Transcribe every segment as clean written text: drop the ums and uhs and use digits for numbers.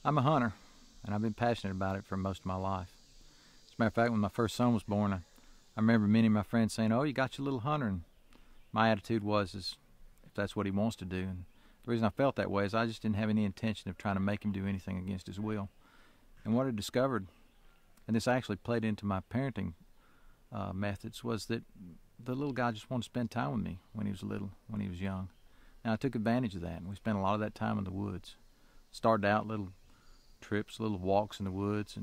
I'm a hunter, and I've been passionate about it for most of my life. As a matter of fact, when my first son was born, I remember many of my friends saying, "Oh, you got your little hunter." And my attitude was, is if that's what he wants to do. And the reason I felt that way is I just didn't have any intention of trying to make him do anything against his will. And what I discovered, and this actually played into my parenting methods, was that the little guy just wanted to spend time with me when he was little, when he was young. And I took advantage of that, and we spent a lot of that time in the woods. Started out little trips, little walks in the woods,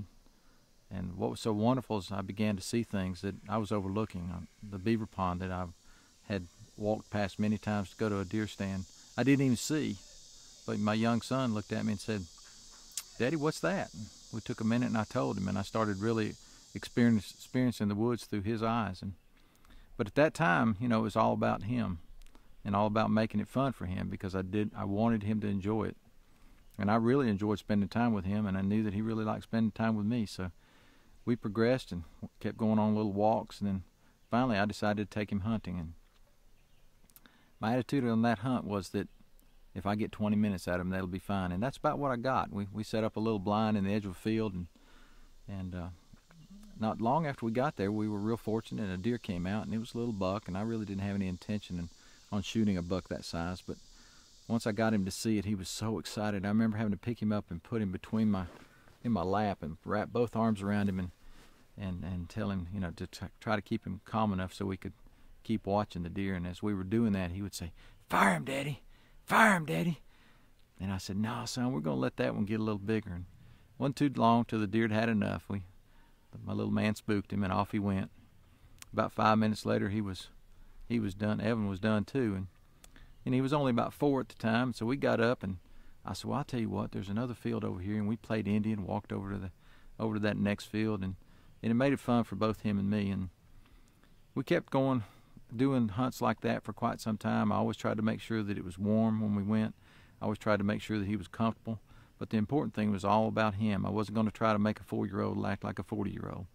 and what was so wonderful is I began to see things that I was overlooking. The beaver pond that I had walked past many times to go to a deer stand, I didn't even see. But my young son looked at me and said, "Daddy, what's that?" And we took a minute and I told him, and I started really experiencing the woods through his eyes. But at that time, it was all about him and all about making it fun for him, because I wanted him to enjoy it. And I really enjoyed spending time with him, and I knew that he really liked spending time with me. So we progressed and kept going on little walks, and then finally I decided to take him hunting. And my attitude on that hunt was that if I get 20 minutes out of him, that'll be fine. And that's about what I got. We set up a little blind in the edge of a field, and not long after we got there, we were real fortunate, and a deer came out, and it was a little buck, and I really didn't have any intention on shooting a buck that size. But once I got him to see it, he was so excited. I remember having to pick him up and put him in my lap and wrap both arms around him and tell him, to try to keep him calm enough so we could keep watching the deer. And as we were doing that, he would say, "Fire him, Daddy! Fire him, Daddy!" And I said, "No, son, we're going to let that one get a little bigger." And it wasn't too long till the deer had had enough. My little man spooked him, and off he went. About 5 minutes later, he was done. Evan was done too, and he was only about 4 at the time. So we got up, and I said, "Well, I'll tell you what. There's another field over here," and we played Indian, walked over to that next field, and it made it fun for both him and me. And we kept going, doing hunts like that for quite some time. I always tried to make sure that it was warm when we went. I always tried to make sure that he was comfortable. But the important thing was all about him. I wasn't going to try to make a 4-year-old act like a 40-year-old.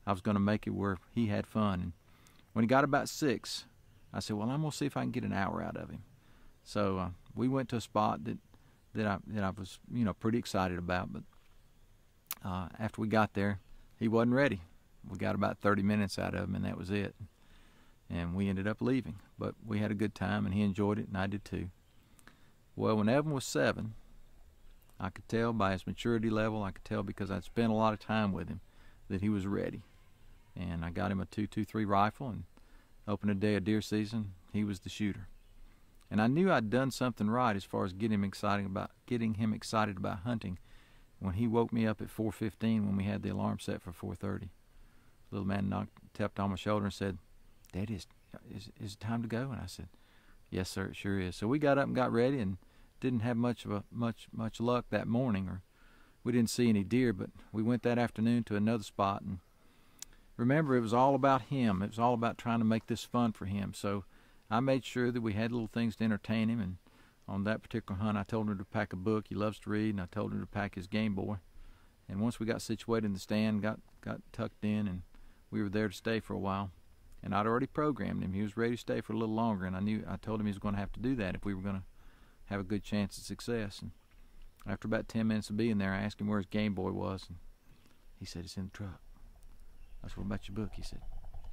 I was going to make it where he had fun. And when he got about 6, I said, "Well, I'm going to see if I can get an hour out of him." So we went to a spot that I was pretty excited about. But after we got there, he wasn't ready. We got about 30 minutes out of him, and that was it. And we ended up leaving. But we had a good time, and he enjoyed it, and I did too. Well, when Evan was 7, I could tell by his maturity level, I could tell because I'd spent a lot of time with him, that he was ready. And I got him a .223 rifle, and opening day of deer season, he was the shooter. And I knew I'd done something right as far as getting him excited about hunting when he woke me up at 4:15 when we had the alarm set for 4:30. The little man tapped on my shoulder and said, "Daddy, is it time to go?" And I said, "Yes, sir, it sure is." So we got up and got ready, and didn't have much luck that morning, or we didn't see any deer. But we went that afternoon to another spot, and remember, it was all about him. It was all about trying to make this fun for him. So I made sure that we had little things to entertain him. And on that particular hunt, I told him to pack a book. He loves to read, and I told him to pack his Game Boy. And once we got situated in the stand, got tucked in, and we were there to stay for a while. And I'd already programmed him. He was ready to stay for a little longer, and I told him he was going to have to do that if we were going to have a good chance of success. And after about 10 minutes of being there, I asked him where his Game Boy was, and he said, "It's in the truck." I said, "What about your book?" He said,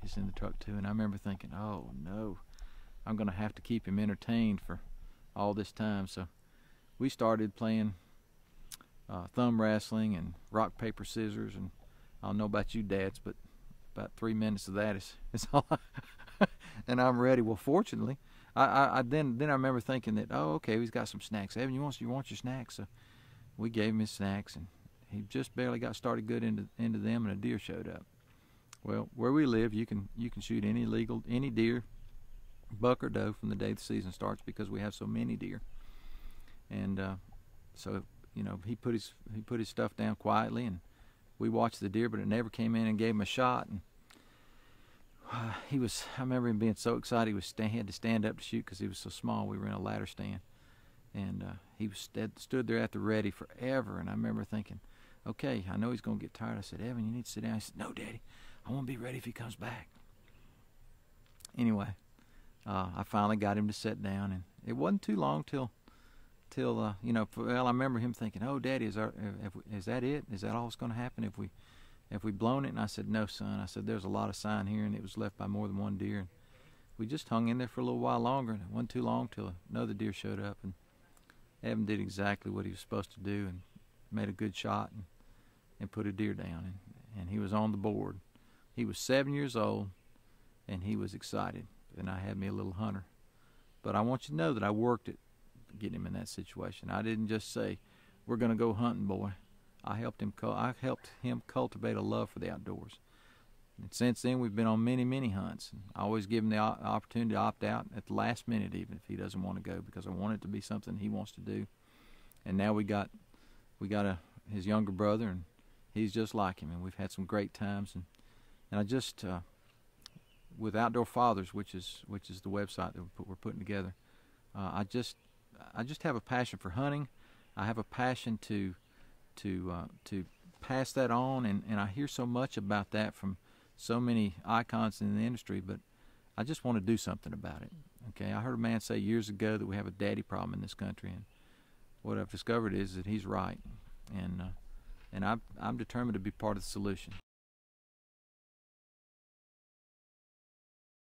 "It's in the truck too." And I remember thinking, oh no, I'm going to have to keep him entertained for all this time. So we started playing thumb wrestling and rock, paper, scissors. And I don't know about you dads, but about 3 minutes of that is all and I'm ready. Well, fortunately, then I remember thinking that, oh, okay, he's got some snacks. Evan, you want your snacks? So we gave him his snacks, and he just barely got started good into them, and a deer showed up. Well, where we live, you can shoot any deer, buck or doe, from the day the season starts, because we have so many deer. And so he put his stuff down quietly, and we watched the deer, but it never came in and gave him a shot. And I remember him being so excited he had to stand up to shoot because he was so small. We were in a ladder stand, and he stood there at the ready forever. And I remember thinking, okay, I know he's going to get tired. I said, "Evan, you need to sit down." He said, "No, Daddy, I want to be ready if he comes back." Anyway, I finally got him to sit down, and it wasn't too long till till you know. Well, I remember him thinking, "Oh, Daddy, is that it? Is that all that's going to happen if we blown it?" And I said, "No, son." I said, "There's a lot of sign here, and it was left by more than one deer." And we just hung in there for a little while longer, and it wasn't too long till another deer showed up, and Evan did exactly what he was supposed to do and made a good shot and put a deer down, and he was on the board. He was 7 years old, and he was excited, and I had me a little hunter. But I want you to know that I worked at getting him in that situation. I didn't just say, "We're going to go hunting, boy." I helped him cultivate a love for the outdoors. And since then, we've been on many, many hunts. I always give him the opportunity to opt out at the last minute, even if he doesn't want to go, because I want it to be something he wants to do. And now we got his younger brother, and he's just like him, and we've had some great times. And I just with Outdoor Fathers, which is the website that we're putting together, I just have a passion for hunting. I have a passion to pass that on, and I hear so much about that from so many icons in the industry, but I just want to do something about it. Okay, I heard a man say years ago that we have a daddy problem in this country, and what I've discovered is that he's right, and I'm determined to be part of the solution.